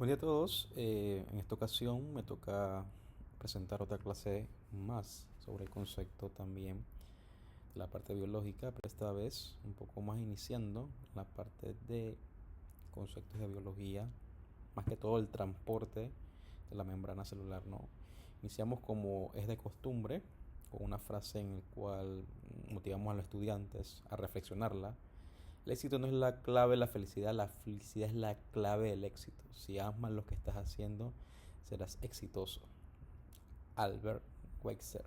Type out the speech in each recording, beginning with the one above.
Buen día a todos. En esta ocasión me toca presentar otra clase más sobre el concepto también de la parte biológica, pero esta vez un poco más iniciando la parte de conceptos de biología, más que todo el transporte de la membrana celular, ¿no? Iniciamos como es de costumbre con una frase en la cual motivamos a los estudiantes a reflexionarla. El éxito no es la clave de la felicidad es la clave del éxito. Si amas lo que estás haciendo, serás exitoso. Albert Schweitzer.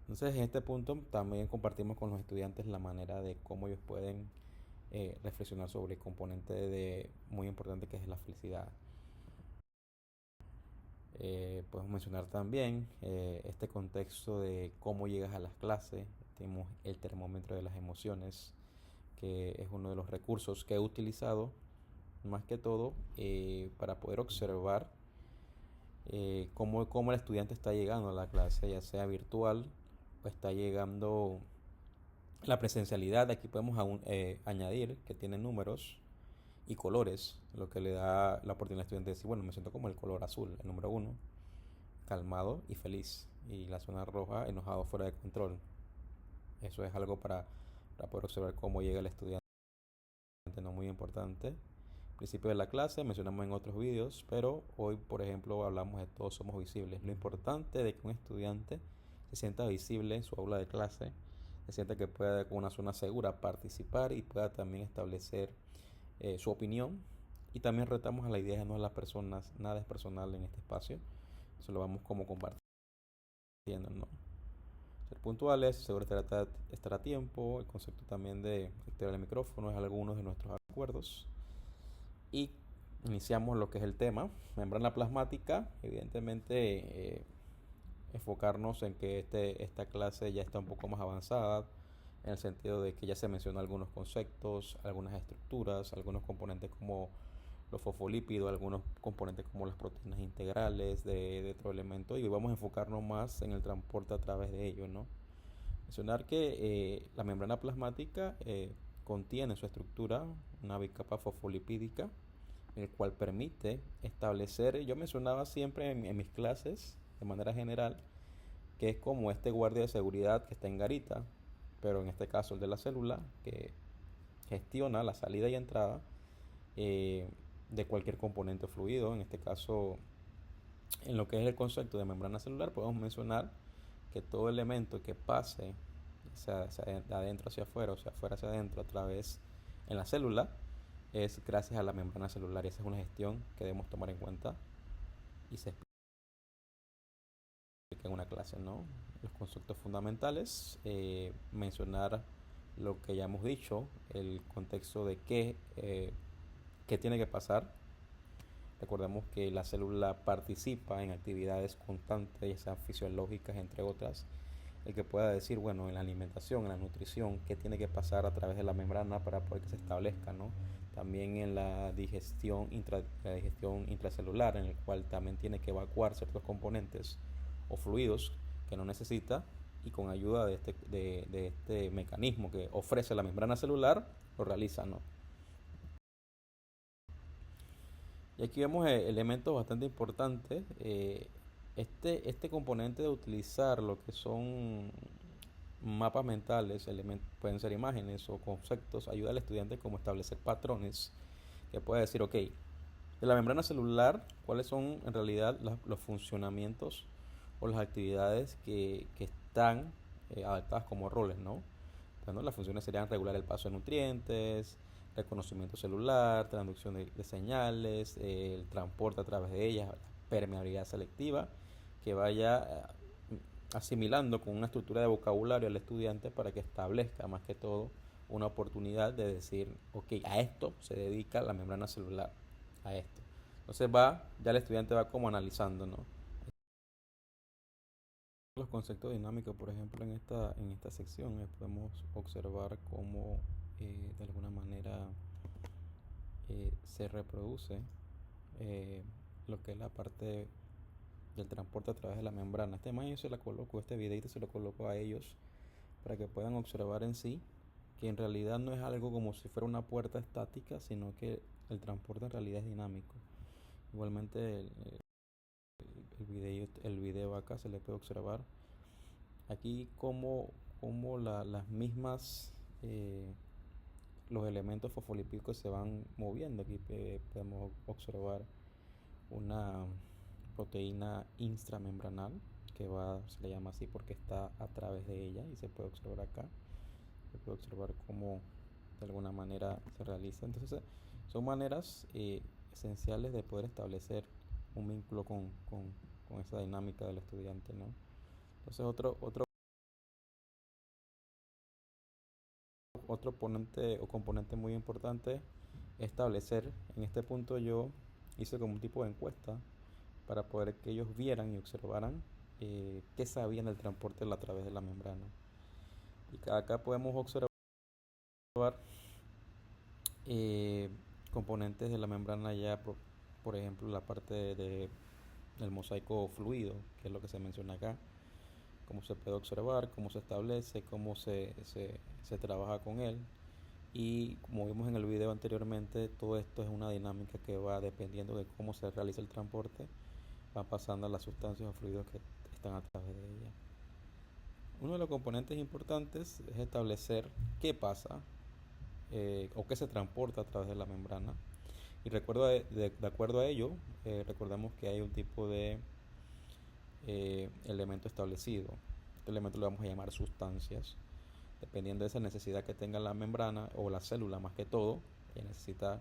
Entonces, en este punto también compartimos con los estudiantes la manera de cómo ellos pueden reflexionar sobre el componente muy importante que es la felicidad. Podemos mencionar también este contexto de cómo llegas a las clases. Tenemos el termómetro de las emociones, que es uno de los recursos que he utilizado más que todo para poder observar cómo el estudiante está llegando a la clase, ya sea virtual o está llegando la presencialidad. Aquí podemos añadir que tiene números y colores, lo que le da la oportunidad al estudiante de decir, bueno, me siento como el color azul, el número uno, calmado y feliz, y la zona roja, enojado, fuera de control. Eso es algo para poder observar cómo llega el estudiante, no muy importante. Principio de la clase, mencionamos en otros vídeos, pero hoy, por ejemplo, hablamos de todos somos visibles. Lo importante de que un estudiante se sienta visible en su aula de clase, se sienta que pueda con una zona segura participar y pueda también establecer su opinión. Y también retamos a la idea de no a las personas, nada es personal en este espacio. Eso lo vamos como compartiendo, ¿no? Ser puntuales, seguro estar a tiempo. El concepto también de activar el micrófono es algunos de nuestros acuerdos. Y iniciamos lo que es el tema. Membrana plasmática, evidentemente enfocarnos en que esta clase ya está un poco más avanzada, en el sentido de que ya se mencionó algunos conceptos, algunas estructuras, algunos componentes como los fosfolípidos, algunos componentes como las proteínas integrales de otro elemento, y hoy vamos a enfocarnos más en el transporte a través de ellos, ¿no? Mencionar que la membrana plasmática contiene en su estructura una bicapa fosfolipídica, el cual permite establecer, yo mencionaba siempre en mis clases, de manera general, que es como este guardia de seguridad que está en garita, pero en este caso el de la célula, que gestiona la salida y entrada eh, de cualquier componente fluido. En este caso, en lo que es el concepto de membrana celular, podemos mencionar que todo elemento que pase de adentro hacia afuera, o sea, afuera hacia adentro, a través en la célula, es gracias a la membrana celular, y esa es una gestión que debemos tomar en cuenta y se explica en una clase, ¿no? Los conceptos fundamentales, mencionar lo que ya hemos dicho, el contexto de qué tiene que pasar. Recordemos que la célula participa en actividades constantes, ya sean fisiológicas, entre otras. El que pueda decir, bueno, en la alimentación, en la nutrición, qué tiene que pasar a través de la membrana para poder que se establezca, ¿no? También en la digestión intracelular, en el cual también tiene que evacuar ciertos componentes o fluidos que no necesita, y con ayuda de este mecanismo que ofrece la membrana celular, lo realiza, ¿no? Y aquí vemos elementos bastante importantes. Este componente de utilizar lo que son mapas mentales, pueden ser imágenes o conceptos, ayuda al estudiante como a establecer patrones que puede decir, ok, de la membrana celular, cuáles son en realidad los funcionamientos o las actividades que están adaptadas como roles, ¿no? Bueno, las funciones serían regular el paso de nutrientes, reconocimiento celular, transducción de señales, el transporte a través de ellas, la permeabilidad selectiva, que vaya asimilando con una estructura de vocabulario al estudiante para que establezca más que todo una oportunidad de decir, ok, a esto se dedica la membrana celular, a esto. Entonces ya el estudiante va como analizando, ¿no? Los conceptos dinámicos, por ejemplo, en esta sección podemos observar cómo de alguna manera se reproduce eh, lo que es la parte del transporte a través de la membrana. Esta imagen se la coloco, este videito se lo coloco a ellos para que puedan observar en sí que en realidad no es algo como si fuera una puerta estática, sino que el transporte en realidad es dinámico. Igualmente el video acá se le puede observar aquí como las mismas los elementos fosfolípicos se van moviendo. Aquí podemos observar una proteína intramembranal se le llama así porque está a través de ella y se puede observar acá. Se puede observar cómo de alguna manera se realiza. Entonces son maneras esenciales de poder establecer un vínculo con esa dinámica del estudiante, ¿no? Entonces otro ponente o componente muy importante es establecer. En este punto yo hice como un tipo de encuesta para poder que ellos vieran y observaran qué sabían del transporte a través de la membrana. Y acá podemos observar eh, componentes de la membrana ya, por ejemplo, la parte del mosaico fluido, que es lo que se menciona acá, cómo se puede observar, cómo se establece, cómo se trabaja con él. Y como vimos en el video anteriormente, todo esto es una dinámica que va dependiendo de cómo se realiza el transporte, va pasando a las sustancias o fluidos que están a través de ella. Uno de los componentes importantes es establecer qué pasa o qué se transporta a través de la membrana. Y de acuerdo a ello, recordemos que hay un tipo de elemento establecido. Este elemento lo vamos a llamar sustancias. Dependiendo de esa necesidad que tenga la membrana o la célula más que todo, que necesita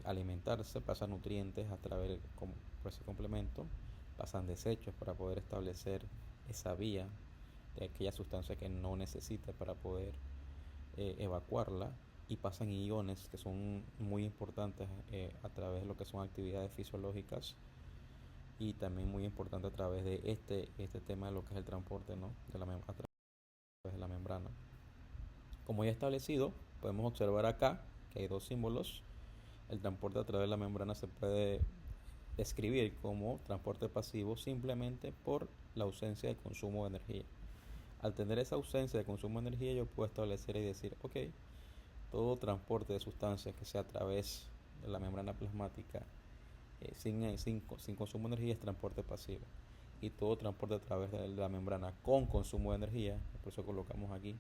alimentarse, pasan nutrientes a través por ese complemento, pasan desechos para poder establecer esa vía de aquella sustancia que no necesita para poder evacuarla, y pasan iones que son muy importantes a través de lo que son actividades fisiológicas, y también muy importante a través de este tema de lo que es el transporte, ¿no? A través de la membrana. Como ya establecido, podemos observar acá que hay dos símbolos. El transporte a través de la membrana se puede describir como transporte pasivo simplemente por la ausencia de consumo de energía. Al tener esa ausencia de consumo de energía, yo puedo establecer y decir, ok, todo transporte de sustancias que sea a través de la membrana plasmática sin consumo de energía es transporte pasivo. Y todo transporte a través de la membrana con consumo de energía, por eso colocamos aquí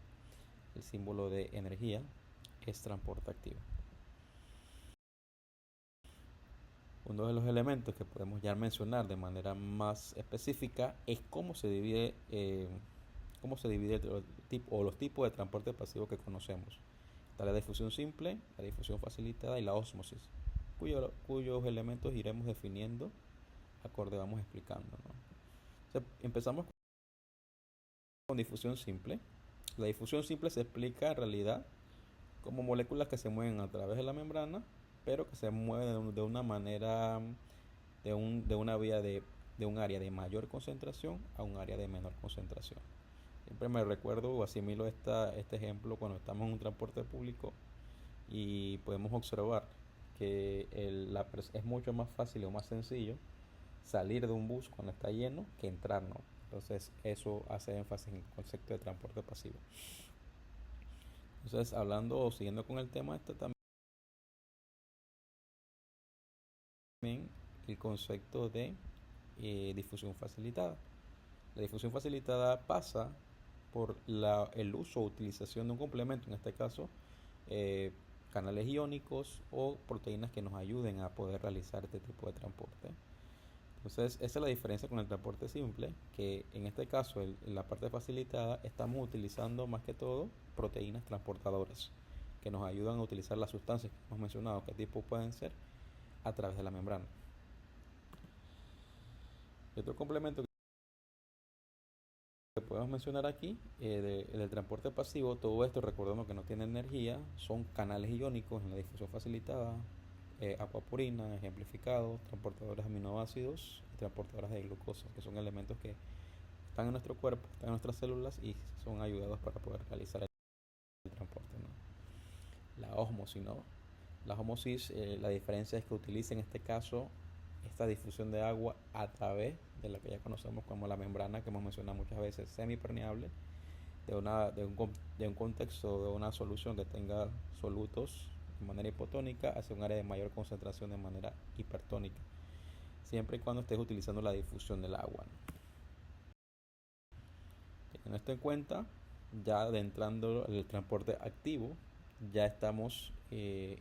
el símbolo de energía, es transporte activo. Uno de los elementos que podemos ya mencionar de manera más específica es cómo se divide los tipos de transporte pasivo que conocemos. Está la difusión simple, la difusión facilitada y la ósmosis, cuyos elementos iremos definiendo acorde vamos explicando, ¿no? O sea, empezamos con difusión simple. La difusión simple se explica en realidad como moléculas que se mueven a través de la membrana, pero que se mueven de una manera, de una vía de un área de mayor concentración a un área de menor concentración. Siempre me recuerdo o asimilo este ejemplo cuando estamos en un transporte público y podemos observar que es mucho más fácil o más sencillo salir de un bus cuando está lleno que entrar, ¿no? Entonces eso hace énfasis en el concepto de transporte pasivo. Entonces, hablando o siguiendo con el tema, este también el concepto de difusión facilitada. La difusión facilitada pasa por el uso o utilización de un complemento, en este caso eh, canales iónicos o proteínas que nos ayuden a poder realizar este tipo de transporte. Entonces, esa es la diferencia con el transporte simple, que en este caso, en la parte facilitada, estamos utilizando más que todo proteínas transportadoras que nos ayudan a utilizar las sustancias que hemos mencionado, qué tipo pueden ser, a través de la membrana. Y otro complemento que podemos mencionar aquí, del transporte pasivo, todo esto recordando que no tiene energía, son canales iónicos en la difusión facilitada, agua purina, ejemplificado, transportadores de aminoácidos y transportadores de glucosa, que son elementos que están en nuestro cuerpo, están en nuestras células y son ayudados para poder realizar el transporte, ¿no? La ósmosis, ¿no? La ósmosis, la diferencia es que utiliza en este caso esta difusión de agua a través de la que ya conocemos como la membrana, que hemos mencionado muchas veces, semipermeable, de un contexto, de una solución que tenga solutos de manera hipotónica hacia un área de mayor concentración de manera hipertónica, siempre y cuando estés utilizando la difusión del agua. Teniendo esto en cuenta, ya adentrando el transporte activo, ya estamos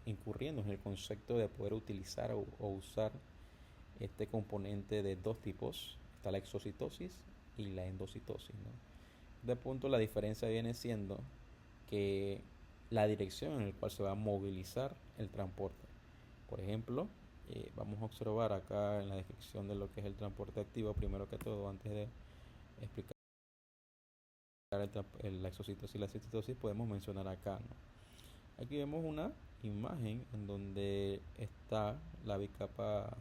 incurriendo en el concepto de poder utilizar o usar este componente de dos tipos. Está la exocitosis y la endocitosis, ¿no? De punto, la diferencia viene siendo que la dirección en la cual se va a movilizar el transporte. Por ejemplo, vamos a observar acá en la descripción de lo que es el transporte activo, primero que todo, antes de explicar la exocitosis y la citocitosis, podemos mencionar acá, ¿no? Aquí vemos una imagen en donde está la bicapa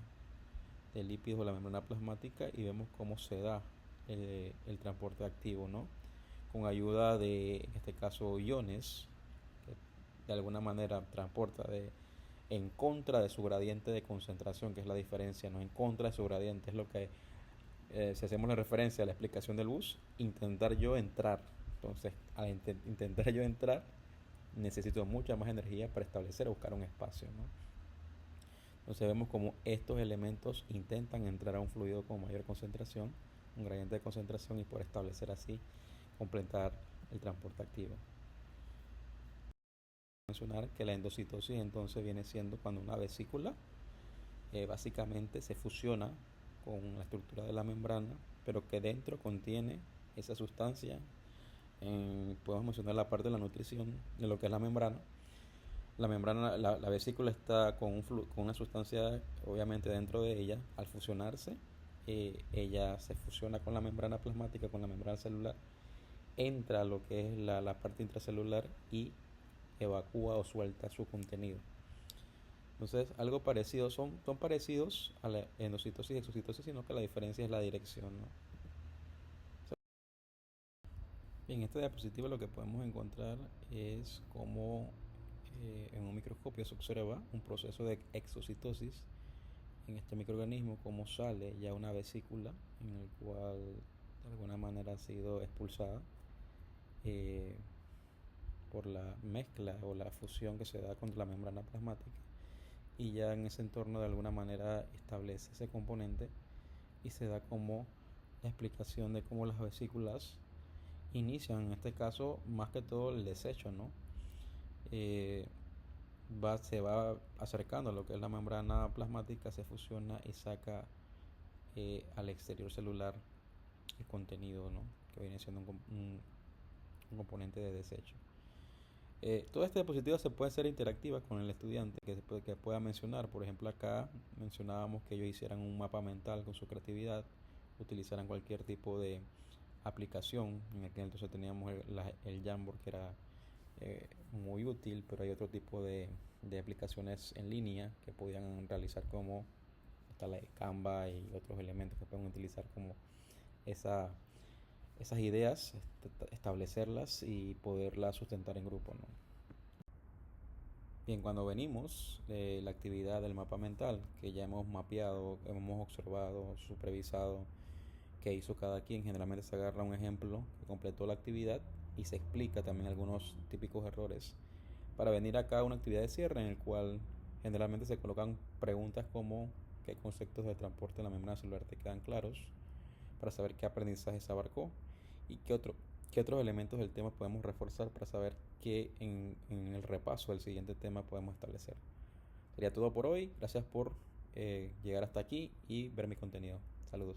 de lípidos o la membrana plasmática y vemos cómo se da el transporte activo, ¿no? Con ayuda de, en este caso, iones, que de alguna manera transporta en contra de su gradiente de concentración, que es la diferencia, no en contra de su gradiente, es lo que, si hacemos la referencia a la explicación del bus, intentar yo entrar. Entonces, al intentar yo entrar, necesito mucha más energía para establecer o buscar un espacio, ¿no? Entonces vemos como estos elementos intentan entrar a un fluido con mayor concentración, un gradiente de concentración, y poder establecer así, completar el transporte activo. Mencionar que la endocitosis entonces viene siendo cuando una vesícula básicamente se fusiona con la estructura de la membrana, pero que dentro contiene esa sustancia. Podemos mencionar la parte de la nutrición de lo que es la membrana. La membrana, la vesícula está con una sustancia obviamente dentro de ella. Al fusionarse, ella se fusiona con la membrana plasmática, con la membrana celular, entra a lo que es la parte intracelular y evacúa o suelta su contenido. Entonces, algo parecido, son parecidos a la endocitosis y exocitosis, sino que la diferencia es la dirección, ¿no? En esta diapositiva lo que podemos encontrar es cómo en un microscopio se observa un proceso de exocitosis en este microorganismo, cómo sale ya una vesícula en el cual de alguna manera ha sido expulsada por la mezcla o la fusión que se da contra la membrana plasmática, y ya en ese entorno de alguna manera establece ese componente y se da como la explicación de cómo las vesículas inician, en este caso, más que todo el desecho, ¿no? Se va acercando a lo que es la membrana plasmática, se fusiona y saca al exterior celular el contenido, ¿no? Que viene siendo un componente de desecho. Todas estas diapositivas se pueden ser interactivas con el estudiante que pueda mencionar. Por ejemplo, acá mencionábamos que ellos hicieran un mapa mental con su creatividad, utilizaran cualquier tipo de aplicación. En aquel entonces teníamos el Jamboard, que era muy útil, pero hay otro tipo de aplicaciones en línea que podían realizar, como está la de Canva y otros elementos que pueden utilizar como esas ideas, establecerlas y poderlas sustentar en grupo, ¿no? Bien, cuando venimos de la actividad del mapa mental, que ya hemos mapeado, hemos observado, supervisado qué hizo cada quien, generalmente se agarra un ejemplo que completó la actividad y se explica también algunos típicos errores, para venir acá a una actividad de cierre en el cual generalmente se colocan preguntas como qué conceptos de transporte en la membrana celular te quedan claros, para saber qué aprendizaje se abarcó y qué otros elementos del tema podemos reforzar para saber qué en el repaso del siguiente tema podemos establecer. Sería todo por hoy. Gracias por llegar hasta aquí y ver mi contenido. Saludos.